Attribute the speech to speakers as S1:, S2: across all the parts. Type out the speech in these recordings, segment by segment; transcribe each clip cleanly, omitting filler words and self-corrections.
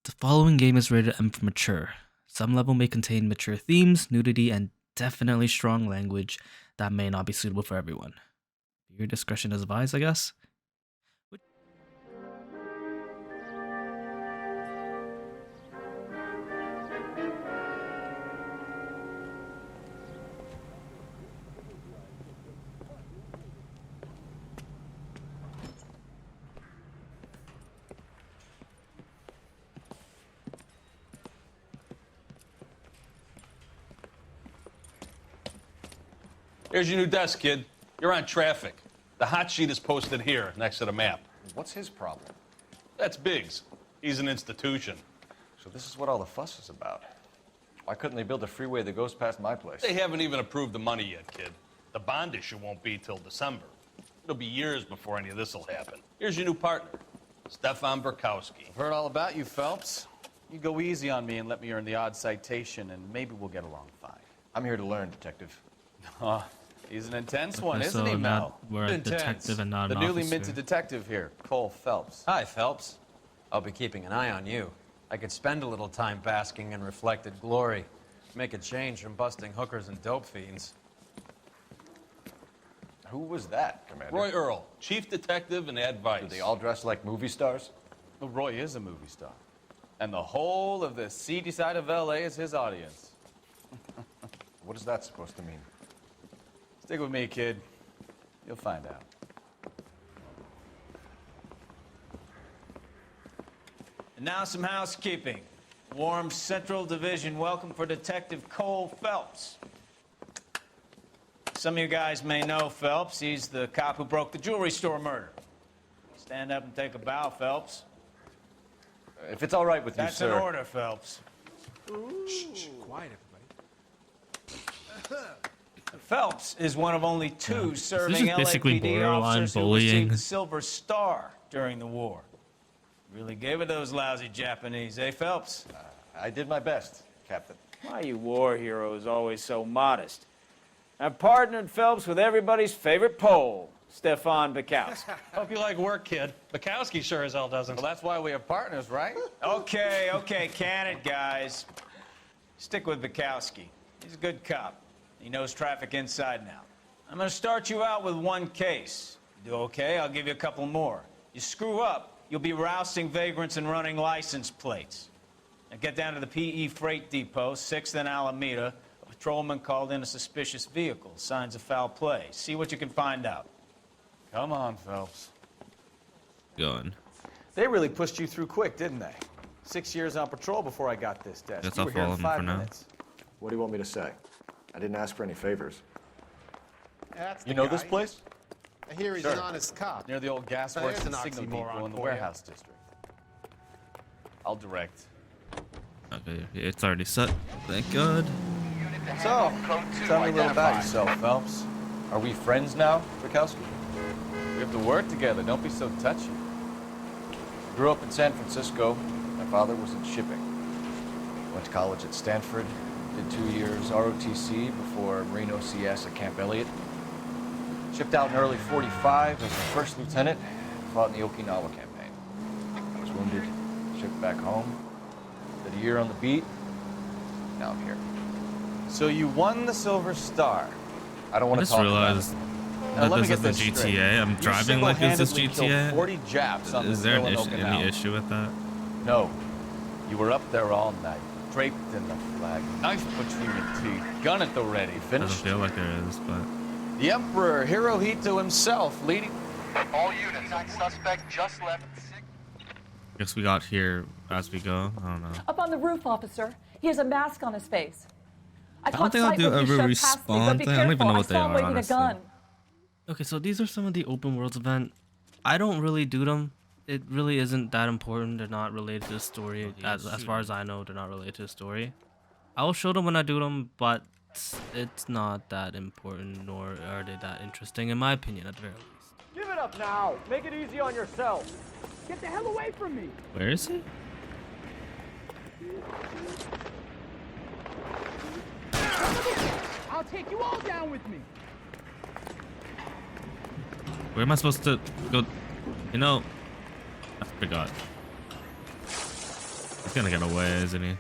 S1: The following game is rated M for mature. Some level may contain mature themes, nudity, and definitely strong language that may not be suitable for everyone. Your discretion is advised, I guess.
S2: Here's your new desk, kid. You're on traffic. The hot sheet is posted here, next to the map.
S3: What's his problem?
S2: That's Biggs. He's an institution.
S3: So this is what all the fuss is about. Why couldn't they build a freeway that goes past my place?
S2: They haven't even approved the money yet, kid. The bond issue won't be till December. It'll be years before any of this will happen. Here's your new partner, Stefan Burkowski.
S4: I've heard all about you, Phelps. You go easy on me and let me earn the odd citation, and maybe we'll get along fine.
S3: I'm here to learn, Detective.
S4: He's an intense one,
S1: Okay,
S4: isn't he,
S1: so
S4: Mel?
S1: we're a detective and not
S4: The
S1: an
S4: newly
S1: officer.
S4: minted detective here, Cole Phelps.
S5: Hi, Phelps. I'll be keeping an eye on you. I could spend a little time basking in reflected glory. Make a change from busting hookers and dope fiends.
S3: Who was that, Commander?
S2: Roy Earl, chief detective and advice.
S3: Do they all dress like movie stars?
S4: Well, Roy is a movie star. And the whole of the seedy side of L.A. is his audience.
S3: What is that supposed to mean?
S4: Stick with me, kid. You'll find out. And now some housekeeping. Warm Central Division welcome for Detective Cole Phelps. Some of you guys may know Phelps. He's the cop who broke the jewelry store murder. Stand up and take a bow, Phelps.
S3: If it's all right with you,
S4: That's
S3: sir.
S4: an order, Phelps.
S6: Shh, quiet, everybody.
S4: Phelps is one of only two serving
S1: just basically
S4: LAPD
S1: borderline
S4: officers who
S1: bullying?
S4: received the Silver Star during the war. Really gave it those lousy Japanese, eh, Phelps?
S3: I did my best, Captain.
S4: Why you war heroes always so modest? I've partnered Phelps with everybody's favorite Pole, Stefan Burkowski.
S7: Hope you like work, kid. Bukowski sure as hell doesn't.
S4: Well, that's why we have partners, right? Okay, can it, guys. Stick with Bukowski. He's a good cop. He knows traffic inside and out. I'm gonna start you out with one case. You do okay, I'll give you a couple more. You screw up, you'll be rousting vagrants and running license plates. Now get down to the PE Freight Depot, 6th and Alameda. A patrolman called in a suspicious vehicle. Signs of foul play. See what you can find out. Come on, Phelps.
S1: Going.
S8: They really pushed you through quick, didn't they? 6 years on patrol before I got this desk.
S1: Guess
S8: You
S1: I'll
S8: were here in
S1: follow him
S8: 5
S1: for now.
S8: minutes.
S3: What do you want me to say? I didn't ask for any favors.
S6: That's
S3: You
S6: the
S3: know
S6: guy.
S3: this place?
S6: I hear he's
S3: Sure.
S6: an honest cop.
S4: Near the old gasworks
S6: There's
S4: and
S6: an
S4: signal
S6: oxymoron
S4: depot in the
S6: for you.
S4: warehouse district. I'll direct.
S1: Okay, it's already set. Thank God.
S4: So, tell me a little about yourself, Phelps.
S3: Are we friends now, Burkowski?
S4: We have to work together. Don't be so touchy.
S3: Grew up in San Francisco. My father was in shipping. Went to college at Stanford. Did 2 years ROTC before Marine OCS at Camp Elliott. Shipped out in early 45 as a first lieutenant. Fought in the Okinawa campaign. I was wounded. Shipped back home. Did a year on the beat. Now I'm here.
S4: So you won the Silver Star.
S3: I don't
S1: I
S3: want to
S1: just
S3: talk about
S1: realized
S3: it.
S4: Now,
S1: that
S4: let me
S1: this
S4: get
S1: is the
S4: this straight.
S1: GTA. I'm
S4: You
S1: driving like this is
S4: single-handedly
S1: GTA.
S4: killed 40 Japs on
S1: Is
S4: this
S1: there
S4: hill
S1: an
S4: in
S1: issue, any
S4: Okinawa.
S1: issue with that?
S4: No. You were up there all night, draped in the flag, knife between your teeth, gun at the ready,
S1: Doesn't
S4: finished.
S1: feel like there is, but
S4: The Emperor Hirohito himself leading.
S9: All units, suspect just left.
S1: I guess we got here as we go. I don't know.
S10: Up on the roof, officer. He has a mask on his face. I
S1: don't
S10: caught
S1: think I'll
S10: sight
S1: do
S10: when he
S1: a
S10: shoved past me,
S1: respawn
S10: but be
S1: thing. I don't even
S10: careful.
S1: know
S10: I
S1: what they
S10: saw him
S1: are,
S10: waving a
S1: honestly.
S10: gun.
S1: Okay, so these are some of the open worlds event. I don't really do them. It really isn't that important. They're not related to the story. As far as I know, they're not related to the story. I will show them when I do them, but it's not that important, nor are they that interesting, in my opinion, at the very least.
S8: Give it up now. Make it easy on yourself. Get the hell away from me.
S1: Where is he?
S6: I'll take you all down with me.
S1: Where am I supposed to go? You know, I forgot. He's gonna get away, isn't he?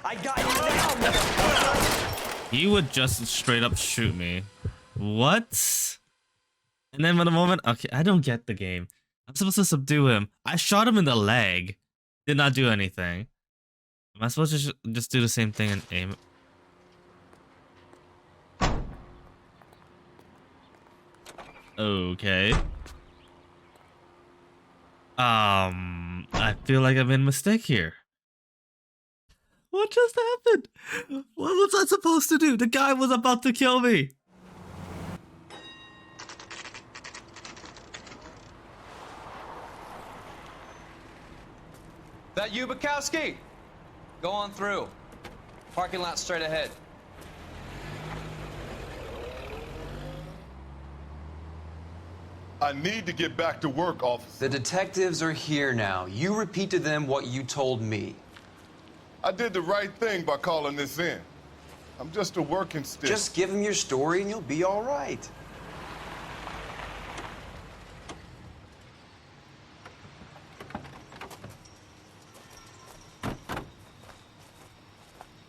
S4: I got you now.
S1: He would just straight up shoot me. What? And then for the moment, okay, I don't get the game. I'm supposed to subdue him. I shot him in the leg. Did not do anything. Am I supposed to just do the same thing and aim? Okay. I feel like I made a mistake here. What just happened? What was I supposed to do? The guy was about to kill me.
S5: That you, Bukowski? Go on through. Parking lot straight ahead.
S11: I need to get back to work, officer.
S12: The detectives are here now. You repeat to them what you told me.
S11: I did the right thing by calling this in. I'm just a working stick.
S12: Just give them your story and you'll be all right.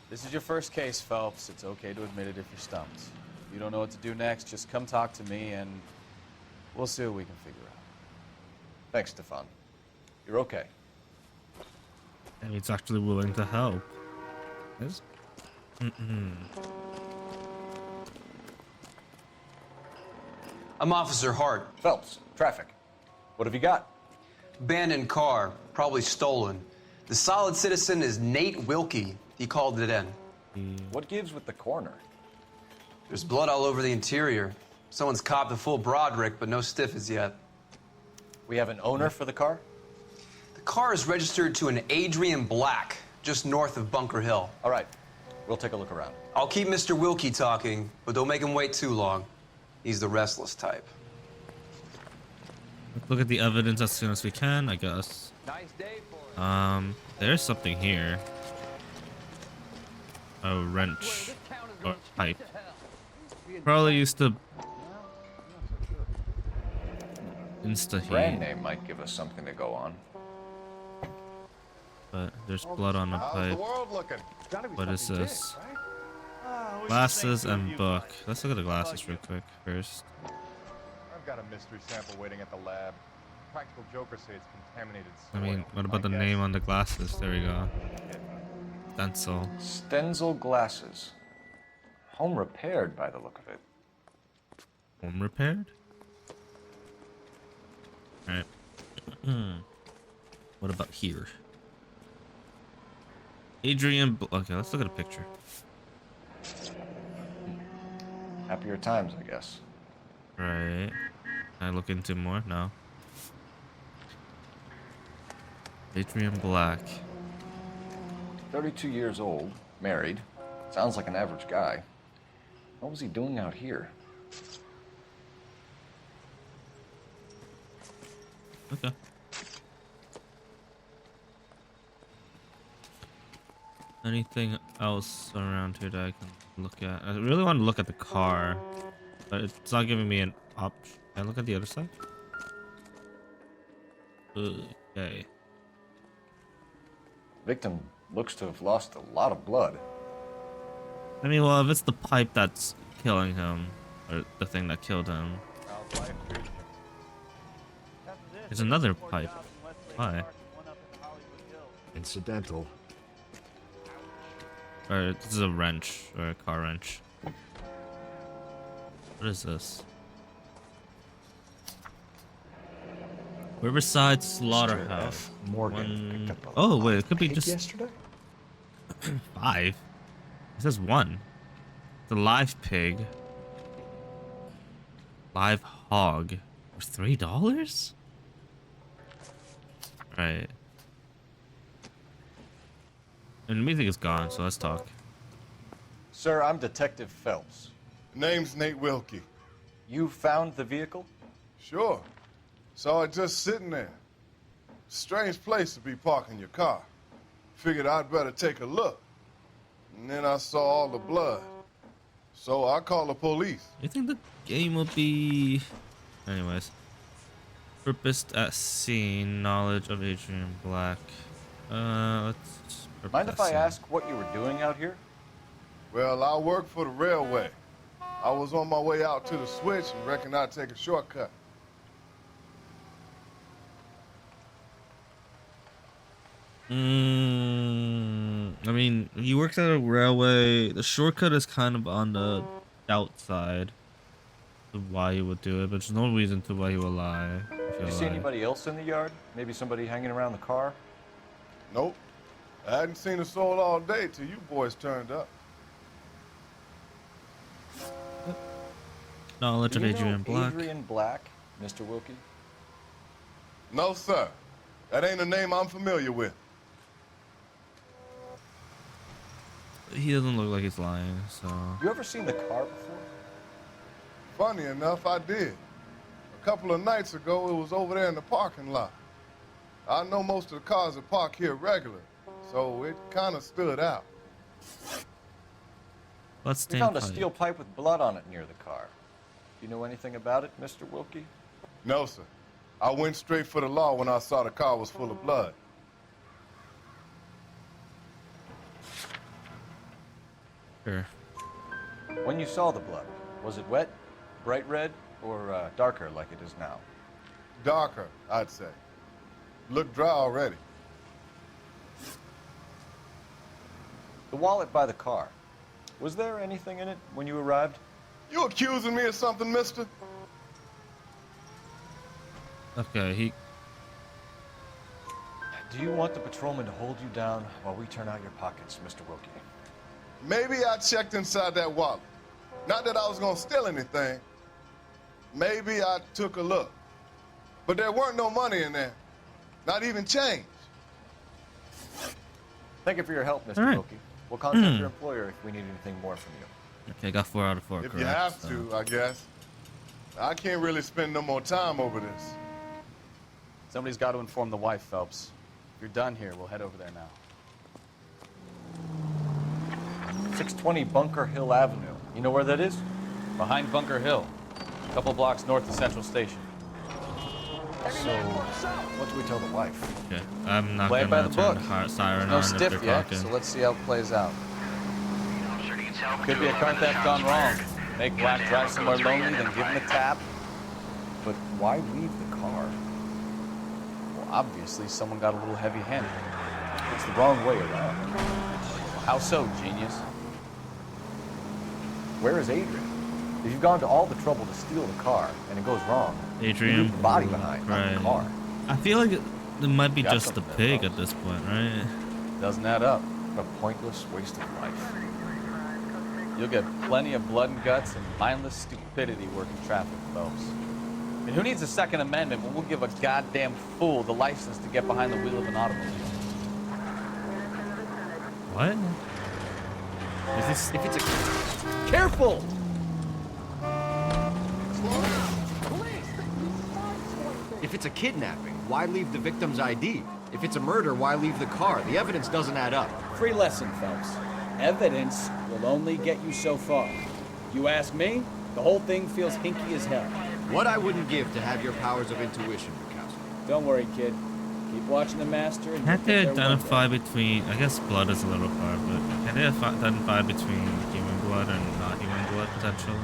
S8: This is your first case, Phelps. It's okay to admit it if you're stumped. If you don't know what to do next, just come talk to me and we'll see what we can figure out.
S3: Thanks, Stefan. You're okay.
S1: And he's actually willing to help. Yes?
S12: I'm Officer Hart.
S3: Phelps, traffic. What have you got?
S12: Abandoned car, probably stolen. The solid citizen is Nate Wilkie. He called it in.
S3: What gives with the coroner?
S12: There's blood all over the interior. Someone's copped a full Broderick, but no stiff as yet.
S3: We have an owner for the car?
S12: The car is registered to an Adrian Black, just north of Bunker Hill.
S3: All right, we'll take a look around.
S12: I'll keep Mr. Wilkie talking, but don't make him wait too long. He's the restless type.
S1: Let's look at the evidence as soon as we can, I guess.
S4: Nice day for it.
S1: There's something here. A wrench or pipe. Probably used to insta
S3: Brand
S1: heat,
S3: name might give us something to go on.
S1: but there's blood on the
S11: How's
S1: pipe.
S11: the world looking?
S1: What is this? Glasses and book. Let's look at the glasses real quick first.
S6: I've got a mystery sample waiting at the lab. Practical jokers say it's contaminated
S1: I
S6: soil.
S1: mean, what about the name on the glasses? There we go. Stencil.
S3: Stenzel glasses. Home repaired by the look of it.
S1: Home repaired? Alright. What about here? Adrian. Okay, let's look at a picture.
S3: Happier times, I guess.
S1: Right. Can I look into more? No. Adrian Black.
S3: 32 years old, married. Sounds like an average guy. What was he doing out here?
S1: Okay. Anything else around here that I can look at? I really want to look at the car, but it's not giving me an option. Can I look at the other side? Okay.
S3: Victim looks to have lost a lot of blood.
S1: I mean, well, if it's the pipe that's killing him, or the thing that killed him. There's another pipe. Why?
S6: Incidental.
S1: Or this is a wrench, or a car wrench. What is this? Riverside Slaughterhouse.
S6: Morgan.
S1: Oh wait, it could be just
S6: yesterday.
S1: 5. It says 1. The live pig. Live hog. For $3? Right. And the music is gone, so let's talk.
S3: Sir, I'm Detective Phelps.
S11: Name's Nate Wilkie.
S3: You found the vehicle?
S11: Sure. Saw it just sitting there. Strange place to be parking your car. Figured I'd better take a look. And then I saw all the blood. So I called the police.
S1: You think the game will be... Anyways. Purposed at sea, knowledge of Adrian Black. Let's.
S3: Mind if I ask what you were doing out here?
S11: Well, I work for the railway. I was on my way out to the switch and reckoned I'd take a shortcut.
S1: I mean, he works at a railway. The shortcut is kind of on the outside of why he would do it, but there's no reason to why he would lie.
S3: Did you see anybody else in the yard? Maybe somebody hanging around the car?
S11: Nope. I hadn't seen a soul all day till you boys turned up.
S1: Knowledge of Adrian Black.
S3: Adrian Black, Mr. Wilkie?
S11: No, sir. That ain't a name I'm familiar with.
S1: He doesn't look like he's lying, so.
S3: You ever seen the car before?
S11: Funny enough, I did. A couple of nights ago, it was over there in the parking lot. I know most of the cars are parked here regular, so it kind of stood out.
S1: Let's
S3: We found a steel pipe with blood on it near the car. Do you know anything about it, Mr. Wilkie?
S11: No, sir. I went straight for the law when I saw the car was full of blood.
S1: Sure.
S3: When you saw the blood, was it wet, bright red, or darker like it is now?
S11: Darker, I'd say. Looked dry already.
S3: The wallet by the car. Was there anything in it when you arrived?
S11: You accusing me of something, mister?
S1: Okay, he.
S3: Do you want the patrolman to hold you down while we turn out your pockets, Mr. Wilkie?
S11: Maybe I checked inside that wallet. Not that I was gonna steal anything. Maybe I took a look. But there weren't no money in there. Not even change.
S3: Thank you for your help, Mr.
S1: All right.
S3: Wilkie. We'll contact your employer if we need anything more from you.
S1: Okay, got 4 out of 4
S11: If
S1: correct.
S11: you have
S1: so.
S11: to, I guess. I can't really spend no more time over this.
S8: Somebody's got to inform the wife, Phelps. If you're done here, we'll head over there now.
S3: 620 Bunker Hill Avenue. You know where that is?
S8: Behind Bunker Hill, a couple blocks north of Central Station.
S3: So, what do we tell the wife?
S1: Okay, I'm not
S8: Play it by
S1: gonna
S8: the
S1: turn
S8: book.
S1: the siren
S8: No
S1: on if
S8: stiff
S1: they're
S8: yet,
S1: talking.
S8: so let's see how it plays out. Could be a car theft gone wrong. Make Black drive somewhere lonely, then give him a tap.
S3: But why leave the car?
S8: Well, obviously, someone got a little heavy-handed.
S3: It's the wrong way around.
S8: How so, genius?
S3: Where is Adrian? If you've gone to all the trouble to steal the car and it goes wrong, you
S1: Adrian,
S3: leave the body behind, not
S1: right.
S3: the car.
S1: I feel like it might be
S3: Got
S1: just the
S3: something
S1: pig
S3: there,
S1: at this point, right?
S8: Doesn't add up.
S3: A pointless waste of life.
S8: You'll get plenty of blood and guts and mindless stupidity working traffic, Phelps. And who needs a Second Amendment when we'll give a goddamn fool the license to get behind the wheel of an automobile?
S1: What? Is this?
S3: If it's a... Careful!
S13: If it's a kidnapping, why leave the victim's ID? If it's a murder, why leave the car? The evidence doesn't add up.
S14: Free lesson, Phelps. Evidence will only get you so far. You ask me, the whole thing feels hinky as hell.
S13: What I wouldn't give to have your powers of intuition, Bukowski.
S14: Don't worry, kid. Keep watching the master and
S1: Can't
S14: you'll
S1: they
S14: get there one
S1: identify
S14: day.
S1: between? I guess blood is a little hard, but can they identify between human blood and not human blood potentially?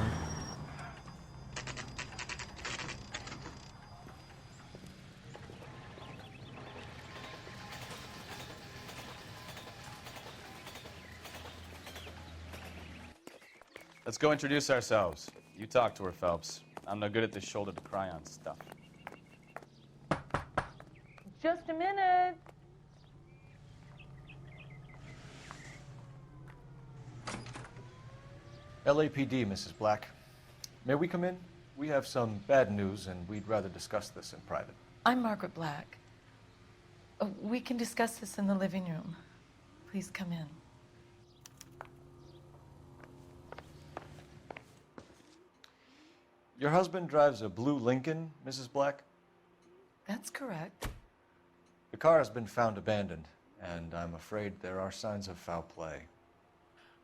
S8: Let's go introduce ourselves. You talk to her, Phelps. I'm no good at this shoulder to cry on stuff.
S10: Just a minute.
S3: LAPD, Mrs. Black. May we come in? We have some bad news, and we'd rather discuss this in private.
S15: I'm Margaret Black. We can discuss this in the living room. Please come in.
S3: Your husband drives a blue Lincoln, Mrs. Black?
S15: That's correct.
S3: The car has been found abandoned, and I'm afraid there are signs of foul play.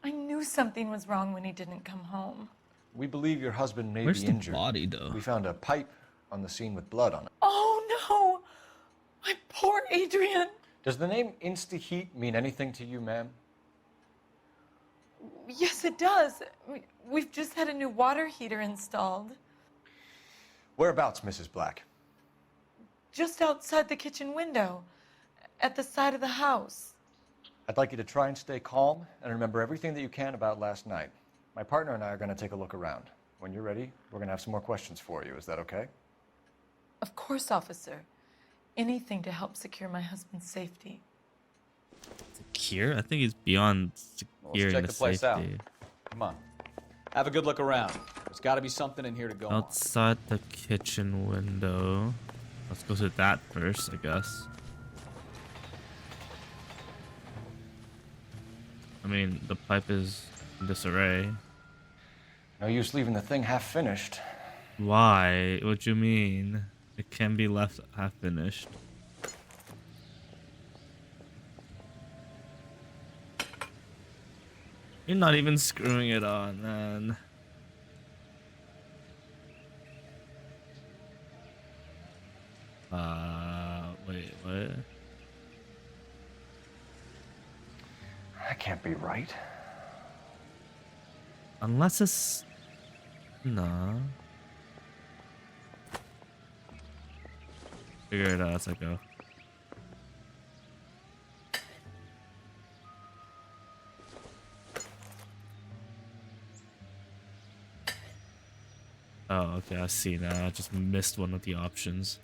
S15: I knew something was wrong when he didn't come home.
S3: We believe your husband may
S1: Where's
S3: be
S1: the
S3: injured.
S1: body, though?
S3: We found a pipe on the scene with blood on it.
S15: Oh, Poor Adrian.
S3: Does the name Insta-Heat mean anything to you, ma'am?
S15: Yes, it does. We've just had a new water heater installed.
S3: Whereabouts, Mrs. Black?
S15: Just outside the kitchen window, at the side of the house.
S3: I'd like you to try and stay calm and remember everything that you can about last night. My partner and I are going to take a look around. When you're ready, we're going to have some more questions for you. Is that okay?
S15: Of course, officer. Anything to help secure my husband's safety.
S1: Secure? I think he's beyond securing
S14: check
S1: the
S14: the place
S1: safety.
S14: out. Come on. Have a good look around. There's got to be something in here to go on.
S1: Outside the kitchen window. Let's go to that first, I guess. I mean, the pipe is in disarray.
S3: No use leaving the thing half finished.
S1: Why? What do you mean? It can be left half finished. You're not even screwing it on, man. Wait, what?
S3: That can't be right.
S1: Unless it's... Nah. Figure it out as I go. Oh, okay, I see now. I just missed one of the options.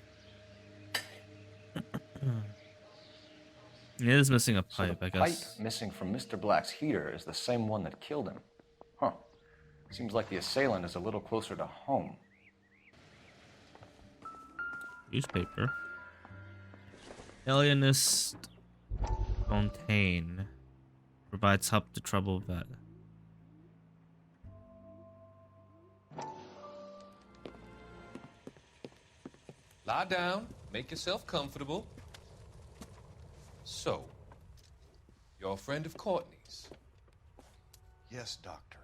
S1: It is missing a pipe,
S3: so the
S1: I guess.
S3: pipe missing from Mr. Black's heater is the same one that killed him. Huh. Seems like the assailant is a little closer to home.
S1: Newspaper. Alienist Fontaine provides help to trouble vet.
S16: Lie down, make yourself comfortable. So, you're a friend of Courtney's?
S17: Yes, Doctor.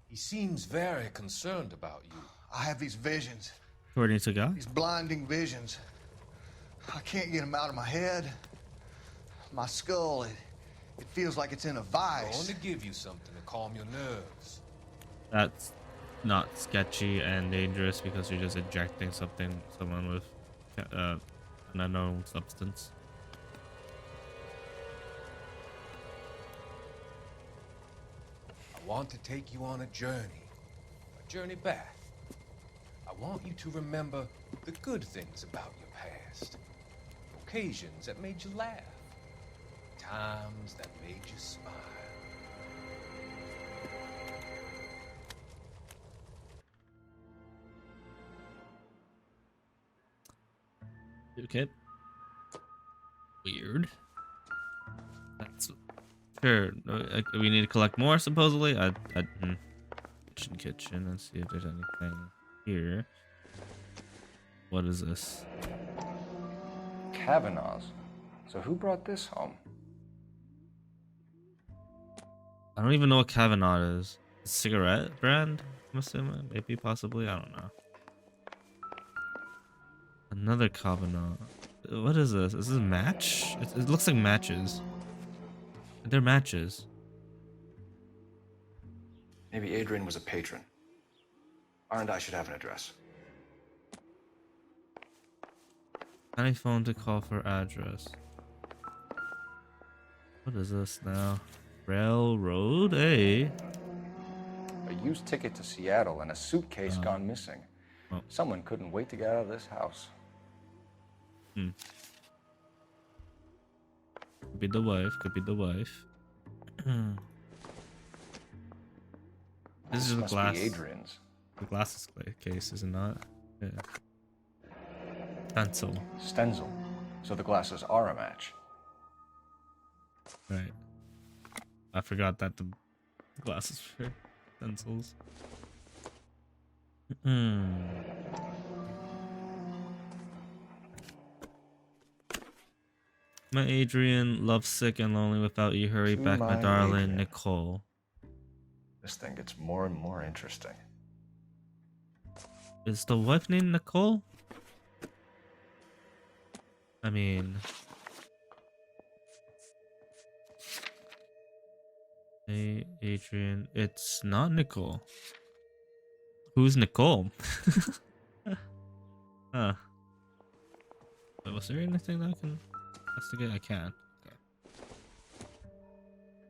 S16: He seems very concerned about you.
S17: I have these visions.
S1: According to God?
S17: These blinding visions. I can't get them out of my head. My skull, it feels like it's in a vice.
S16: I want to give you something to calm your nerves.
S1: That's not sketchy and dangerous because you're just injecting someone with an unknown substance.
S16: I want to take you on a journey back. I want you to remember the good things about your past. Occasions that made you laugh. Times that made you smile.
S1: Okay. Weird. That's sure. We need to collect more, supposedly. Kitchen. Let's see if there's anything here. What is this?
S3: Kavanaugh's. So who brought this home?
S1: I don't even know what Kavanaugh is. A cigarette brand? I'm assuming. Maybe, possibly. I don't know. Another Kavanaugh. What is this? Is this a match? It looks like matches. They're matches.
S3: Maybe Adrian was a patron. R&I should have an address.
S1: Any phone to call for address. What is this now? Railroad? Hey.
S3: A used ticket to Seattle and a suitcase gone missing.
S1: Oh.
S3: Someone couldn't wait to get out of this house.
S1: Could be the wife. Could be the wife. This is the
S3: must
S1: glass.
S3: be Adrian's.
S1: The glasses case, is it not? Yeah. Stencil.
S3: Stencil. So the glasses are a match.
S1: Right. I forgot that the glasses were stencils. My Adrian, lovesick and lonely without you. Hurry back, my darling
S3: Adrian.
S1: Nicole.
S3: This thing gets more and more interesting.
S1: Is the wife named Nicole? I mean, hey, Adrian, it's not Nicole. Who's Nicole? Huh. Wait, was there anything that I can investigate? I can. Okay.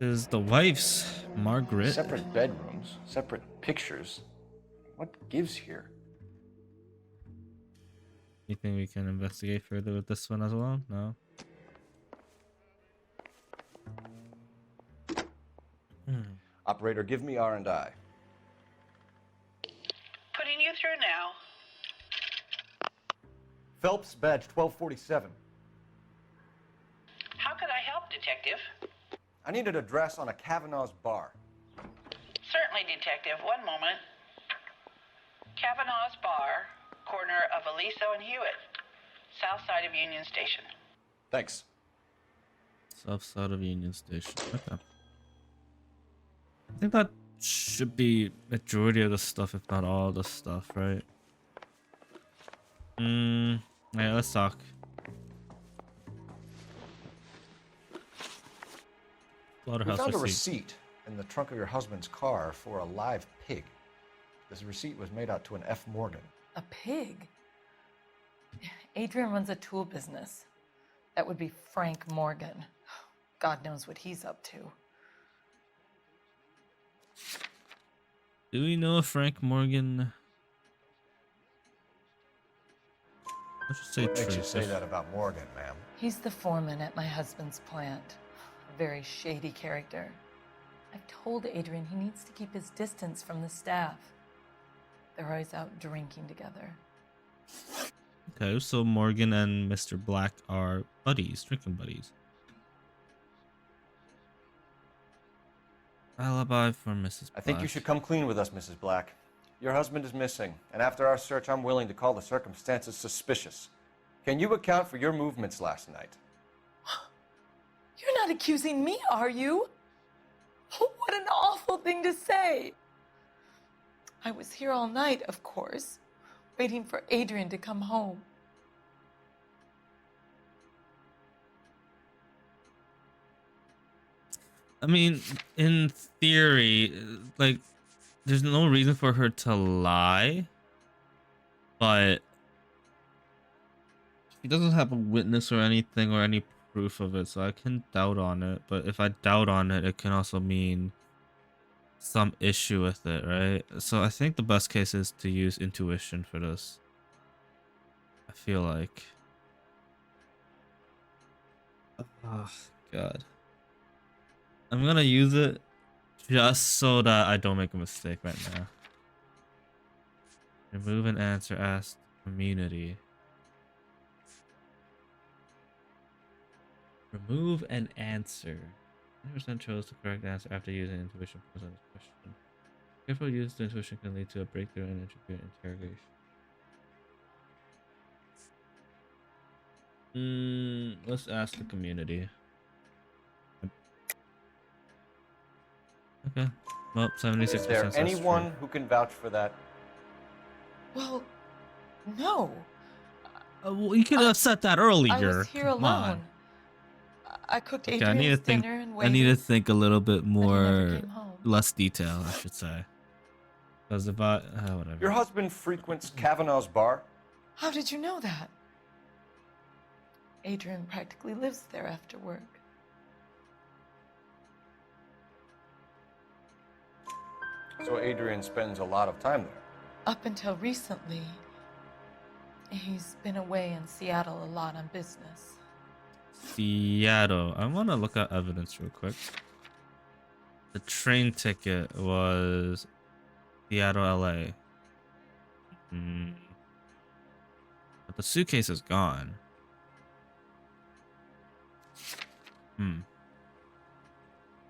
S1: Is the wife's Margaret?
S3: Separate bedrooms, separate pictures. What gives here?
S1: Anything we can investigate further with this one as well? No.
S3: Operator, give me R&I.
S18: Putting you through now.
S3: Phelps, badge 1247.
S18: How could I help, Detective?
S3: I need an address on a Kavanaugh's bar.
S18: Certainly, Detective. One moment. Kavanaugh's Bar, corner of Aliso and Hewitt, south side of Union Station.
S3: Thanks.
S1: South side of Union Station. Okay. I think that should be majority of the stuff, if not all the stuff, right? Yeah, let's talk.
S3: We
S1: Slaughterhouse
S3: found a
S1: receipt.
S3: receipt in the trunk of your husband's car for a live pig. This receipt was made out to an F. Morgan.
S15: A pig? Adrian runs a tool business. That would be Frank Morgan. God knows what he's up to.
S1: Do we know if Frank Morgan? Let's just say
S3: What makes you
S1: truth.
S3: say that about Morgan, ma'am?
S15: He's the foreman at my husband's plant. A very shady character. I've told Adrian he needs to keep his distance from the staff. They're always out drinking together.
S1: Okay, so Morgan and Mr. Black are buddies, drinking buddies. Alibi for Mrs. Black.
S3: I think you should come clean with us, Mrs. Black. Your husband is missing, and after our search, I'm willing to call the circumstances suspicious. Can you account for your movements last night?
S15: You're not accusing me, are you? What an awful thing to say. I was here all night, of course, waiting for Adrian to come home.
S1: I mean, in theory, like, there's no reason for her to lie, but she doesn't have a witness or anything or any proof of it, so I can doubt on it. But if I doubt on it, it can also mean some issue with it, right? So I think the best case is to use intuition for this. I feel like. Oh, God. I'm gonna use it just so that I don't make a mistake right now. Remove an answer asked community. Remove an answer. 100% chose the correct answer after using intuition for this question. Careful use of intuition can lead to a breakthrough and interfere interrogation. Let's ask the community. Okay. Well, 76%.
S3: Is there anyone who can vouch for that?
S15: Well, no.
S1: Well, you could have said that earlier.
S15: I was here
S1: Come
S15: alone.
S1: on.
S15: I cooked
S1: Okay,
S15: Adrian's dinner and
S1: I need to
S15: waited.
S1: think a little bit more,
S15: came home.
S1: less detail, I should say. Because if I, whatever.
S3: Your husband frequents Kavanaugh's bar?
S15: How did you know that? Adrian practically lives there after work.
S3: So Adrian spends a lot of time there.
S15: Up until recently, he's been away in Seattle a lot on business.
S1: Seattle. I want to look at evidence real quick. The train ticket was Seattle, LA. But the suitcase is gone.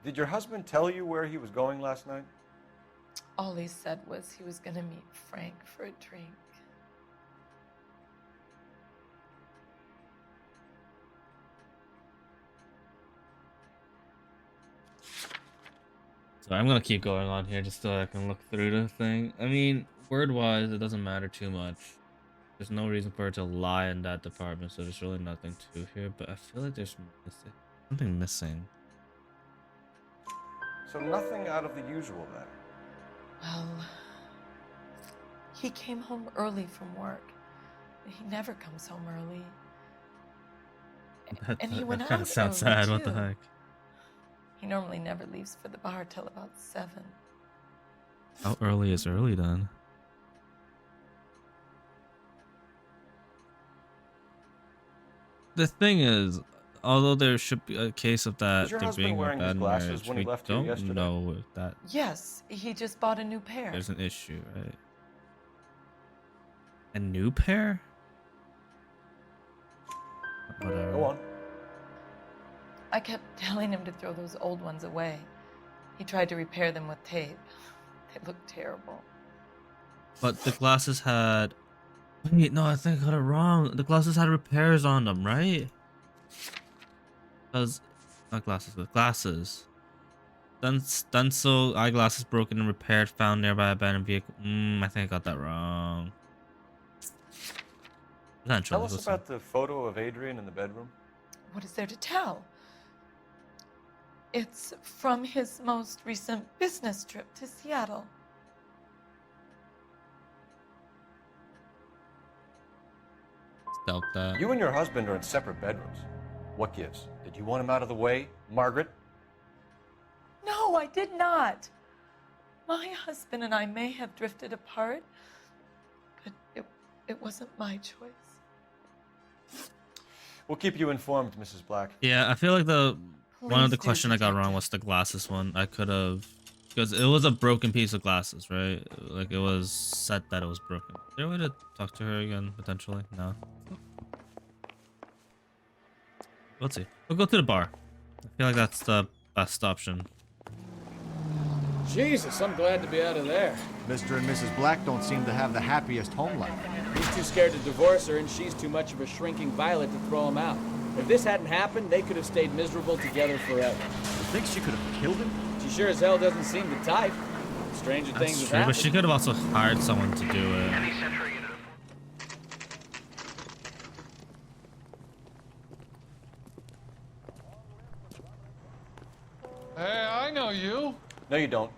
S3: Did your husband tell you where he was going last night?
S15: All he said was he was going to meet Frank for a drink.
S1: So I'm gonna keep going on here just so I can look through the thing. I mean, word-wise, it doesn't matter too much. There's no reason for her to lie in that department, so there's really nothing to here. But I feel like there's something missing.
S3: So nothing out of the usual then.
S15: Well, he came home early from work. He never comes home early. And he went out
S1: kind of sounds
S15: early,
S1: sad. What the
S15: too.
S1: heck?
S15: He normally never leaves for the bar till about 7.
S1: How early is early then? The thing is, although there should be a case of that
S3: Was your
S1: there
S3: husband
S1: being a
S3: wearing his
S1: bad
S3: glasses
S1: marriage,
S3: when he
S1: we
S3: left here
S1: don't
S3: yesterday?
S1: know if that
S15: Yes, he just bought a new pair.
S1: there's an issue, right? A new pair? Whatever.
S3: Go on.
S15: I kept telling him to throw those old ones away. He tried to repair them with tape. They looked terrible.
S1: But the glasses had. Wait, no, I think I got it wrong. The glasses had repairs on them, right? Because not glasses, but glasses. Stencil eyeglasses broken and repaired, found nearby abandoned vehicle. I think I got that wrong. Potentially,
S3: Tell us
S1: listen.
S3: about the photo of Adrian in the bedroom.
S15: What is there to tell? It's from his most recent business trip to Seattle.
S1: Doubt that.
S3: You and your husband are in separate bedrooms. What gives? Did you want him out of the way, Margaret?
S15: No, I did not. My husband and I may have drifted apart, but it wasn't my choice.
S3: We'll keep you informed, Mrs. Black.
S1: Yeah, I feel like the one of the
S15: Please do,
S1: question I got wrong was the glasses one. I could have, because it was a broken piece of glasses, right? Like it was said that it was broken. Is there a way to talk to her again potentially? No. Let's see. We'll go to the bar. I feel like that's the best option.
S14: Jesus, I'm glad to be out of there.
S13: Mr. and Mrs. Black don't seem to have the happiest home life.
S14: He's too scared to divorce her, and she's too much of a shrinking violet to throw him out. If this hadn't happened, they could have stayed miserable together forever.
S13: You think she could have killed him?
S14: She sure as hell doesn't seem the type. Stranger things
S1: That's
S14: have
S1: true, but
S14: happened.
S1: she could have also hired someone to do it.
S16: Hey, I know you.
S3: No, you don't.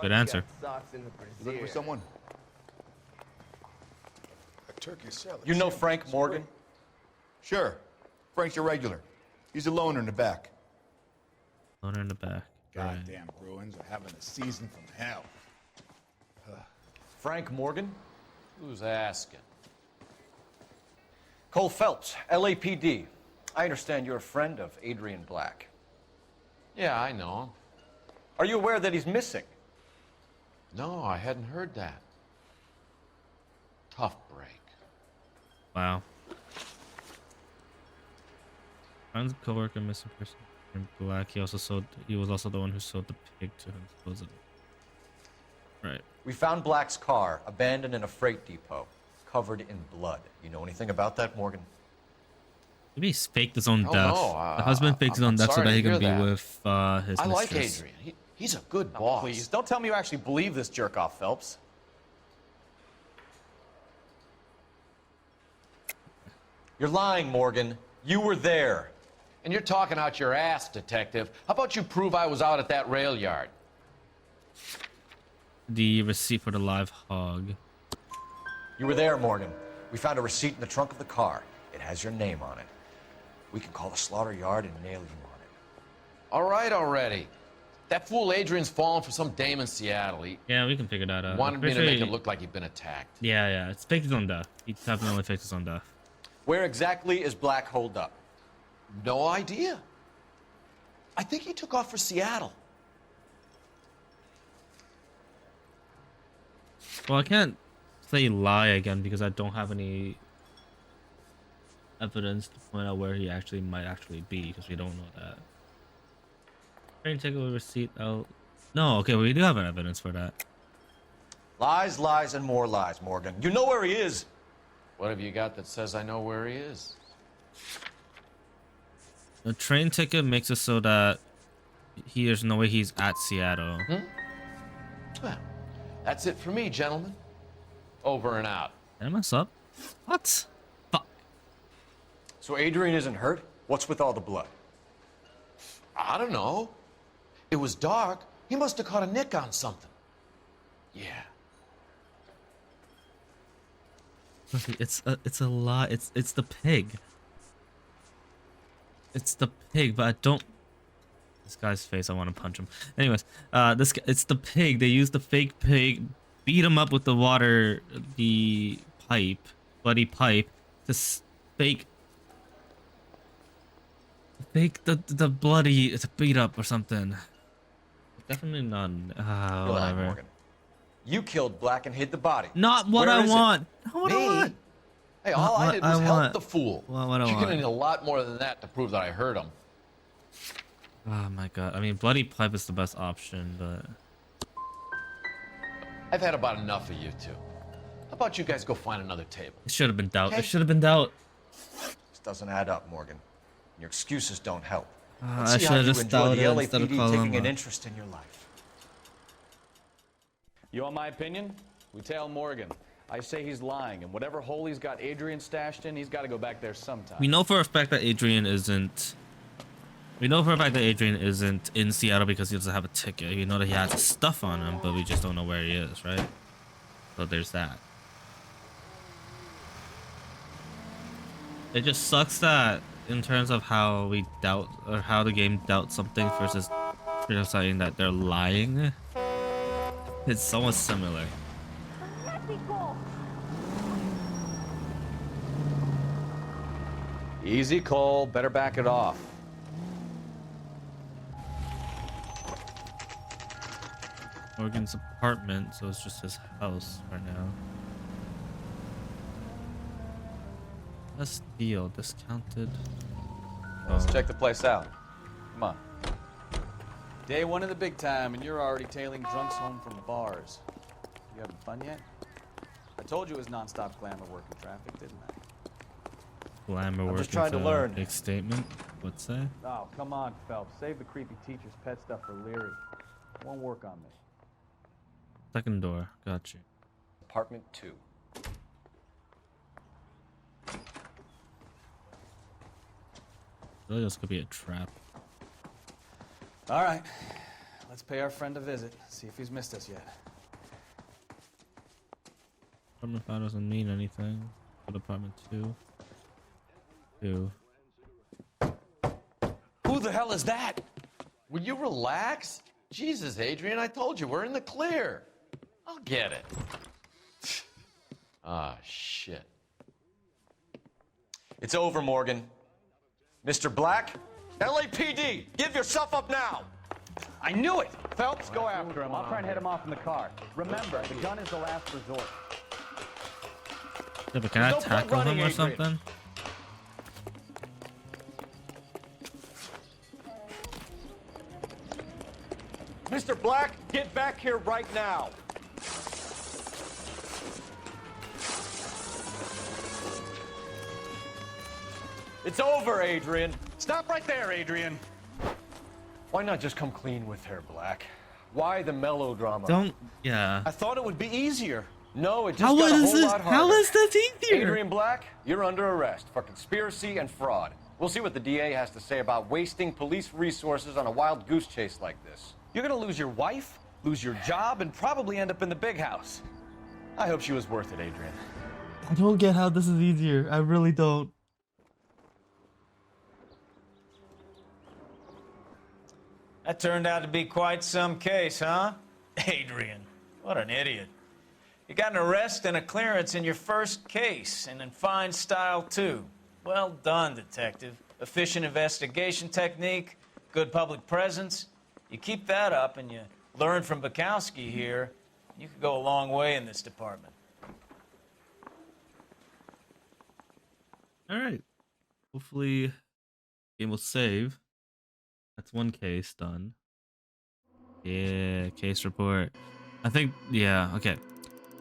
S1: Good answer.
S17: You looking for someone?
S6: A turkey salad.
S3: You know Frank Morgan?
S17: Sure. Frank's your regular. He's a loner in the back.
S1: Owner in the back. Right.
S6: Goddamn Bruins are having a season from hell.
S3: Frank Morgan?
S5: Who's asking?
S3: Cole Phelps, LAPD. I understand you're a friend of Adrian Black.
S5: Yeah, I know him.
S3: Are you aware that he's missing?
S5: No, I hadn't heard that. Tough break.
S1: Wow. Friend's coworker missing person in Black. He was also the one who sold the pig to him, supposedly. Right.
S3: We found Black's car abandoned in a freight depot, covered in blood. You know anything about that, Morgan?
S1: Maybe he's faked his own
S5: Oh,
S1: death.
S5: no,
S1: The husband faked his own
S5: I'm
S1: death so
S5: sorry
S1: that
S5: to
S1: he can
S5: hear
S1: be
S5: that.
S1: with his
S5: I like
S1: mistress.
S5: Adrian. He's a good boss.
S3: Please, don't tell me you actually believe this jerk-off, Phelps. You're lying, Morgan. You were there.
S5: And you're talking out your ass, detective. How about you prove I was out at that rail yard?
S1: The receipt for the live hog.
S3: You were there, Morgan. We found a receipt in the trunk of the car. It has your name on it. We can call the slaughter yard and nail you on it.
S5: All right already. That fool Adrian's fallen for some dame in Seattle. He
S1: Yeah, we can figure that out.
S5: wanted me to
S1: Pretty
S5: make
S1: sure
S5: it look like he'd been attacked.
S1: Yeah, it's faked his own death. He definitely faked his own death.
S3: Where exactly is Black holed up?
S5: No idea. I think he took off for Seattle.
S1: Well, I can't say lie again because I don't have any evidence to point out where he might actually be because we don't know that. Train ticket with receipt out. No, okay, we do have an evidence for that.
S3: Lies, lies, and more lies, Morgan. You know where he is.
S5: What have you got that says I know where he is?
S1: The train ticket makes it so that there's no way he's at Seattle.
S5: Well, that's it for me, gentlemen. Over and out.
S1: Did I mess up? What? Fuck.
S3: So Adrian isn't hurt? What's with all the blood?
S16: I don't know. It was dark. He must have caught a nick on something. Yeah.
S1: It's a lot. It's the pig. It's the pig, but I don't. This guy's face, I want to punch him. Anyways, this guy, it's the pig. They used the fake pig, beat him up with the water, the pipe, bloody pipe, to fake the bloody to beat up or something. Definitely not.
S3: Relax,
S1: Whatever.
S3: Morgan. You killed Black and hid the body.
S1: Not what
S3: Where
S1: I
S3: is it?
S1: want. Not what I
S16: Me?
S1: want.
S16: Hey, all I did was help the fool.
S1: What I
S16: You're
S1: want.
S16: gonna need a lot more than that to prove that I hurt him.
S1: Oh my god. I mean, bloody pipe is the best option, but
S16: I've had about enough of you two. How about you guys go find another table?
S1: it should have been doubt.
S16: Okay.
S1: It should have been doubt.
S3: This doesn't add up, Morgan. Your excuses don't help.
S1: I
S3: Let's see
S1: should
S3: how
S1: have
S3: you
S1: just
S3: enjoy the
S1: doubted instead of
S3: LAPD
S1: calling
S3: taking
S1: him
S3: an
S1: a-
S3: interest in your life.
S14: You want my opinion? We tail Morgan. I say he's lying, and whatever hole he's got Adrian stashed in, he's got to go back there sometime.
S1: We know for a fact that Adrian isn't. We know for a fact that Adrian isn't in Seattle because he doesn't have a ticket. We know that he has stuff on him, but we just don't know where he is, right? So there's that. It just sucks that in terms of how we doubt or how the game doubts something versus deciding that they're lying. It's somewhat similar.
S14: Easy, Cole. Better back it off.
S1: Morgan's apartment, so it's just his house right now. Let's deal. Discounted.
S8: Let's check the place out. Come on. Day one in the big time, and you're already tailing drunks home from bars. You having fun yet? I told you it was nonstop glamour work in traffic, didn't I?
S1: Glamour
S3: I'm
S1: work
S3: just trying
S1: is
S3: to
S1: a
S3: learn.
S1: big statement. What's that?
S14: Oh, come on, Phelps. Save the creepy teacher's pet stuff for Leary. Won't work on me.
S1: Second door. Got you.
S3: Apartment 2.
S1: Really, this could be a trap.
S8: All right. Let's pay our friend a visit. See if he's missed us yet.
S1: Apartment 5 doesn't mean anything. But apartment 2. 2.
S16: Who the hell is that? Will you relax? Jesus, Adrian, I told you, we're in the clear. I'll get it. Ah, shit.
S3: It's over, Morgan. Mr. Black? LAPD, give yourself up now!
S14: I knew it! Phelps, go after him. I'll try and head him off in the car. Remember, the gun is the last resort.
S1: Yeah, but can I
S14: There's no point
S1: tackle him
S14: running,
S1: or
S14: Adrian.
S1: something?
S3: Mr. Black, get back here right now! It's over, Adrian.
S14: Stop right there, Adrian.
S3: Why not just come clean with her, Black? Why the melodrama?
S1: Don't. Yeah.
S3: I thought it would be easier. No, it just
S1: How
S3: got a
S1: is
S3: whole
S1: this?
S3: lot harder.
S1: How is this easier?
S3: Adrian Black, you're under arrest for conspiracy and fraud. We'll see what the DA has to say about wasting police resources on a wild goose chase like this.
S8: You're gonna lose your wife, lose your job, and probably end up in the big house.
S3: I hope she was worth it, Adrian.
S1: I don't get how this is easier. I really don't.
S4: That turned out to be quite some case, huh? Adrian, what an idiot. You got an arrest and a clearance in your first case, and in fine style, too. Well done, detective. Efficient investigation technique, good public presence. You keep that up and you learn from Bukowski here, you could go a long way in this department.
S1: All right. Hopefully, game will save. That's one case done. Yeah, case report. I think, yeah, okay.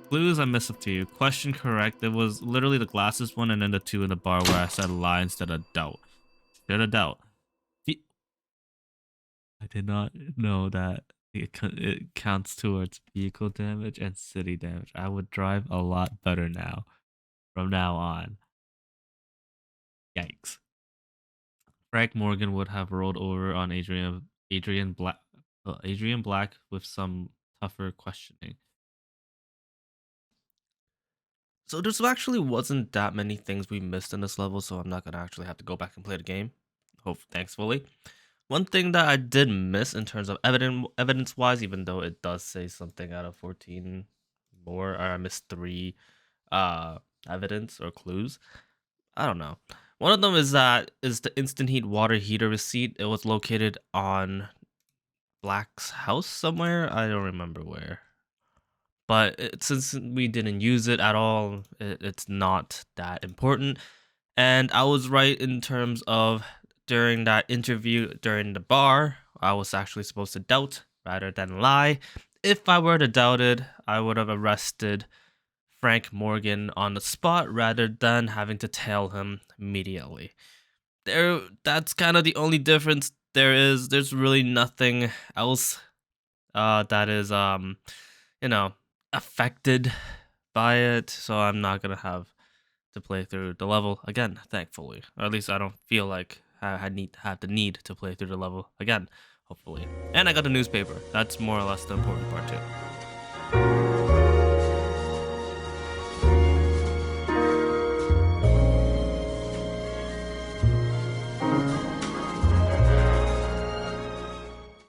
S1: Clues I missed up to you. Question correct. It was literally the glasses one and then the 2 in the bar where I said lie instead of doubt. Instead of doubt. I did not know that it counts towards vehicle damage and city damage. I would drive a lot better now. from now on. Yikes. Frank Morgan would have rolled over on Adrian Black with some tougher questioning. So there's actually wasn't that many things we missed in this level, so I'm not gonna actually have to go back and play the game. Thankfully. One thing that I did miss in terms of evidence wise, even though it does say something out of 14 more, or I missed 3 evidence or clues. I don't know. One of them is the instant heat water heater receipt. It was located on Black's house somewhere. I don't remember where. But since we didn't use it at all, it's not that important. And I was right in terms of during that interview during the bar, I was actually supposed to doubt rather than lie. If I were to doubt it, I would have arrested Frank Morgan on the spot rather than having to tell him immediately. That's kind of the only difference there is. There's really nothing else that is affected by it, so I'm not gonna have to play through the level again, thankfully. Or at least I don't feel like I have the need to play through the level again, hopefully. And I got the newspaper. That's more or less the important part too.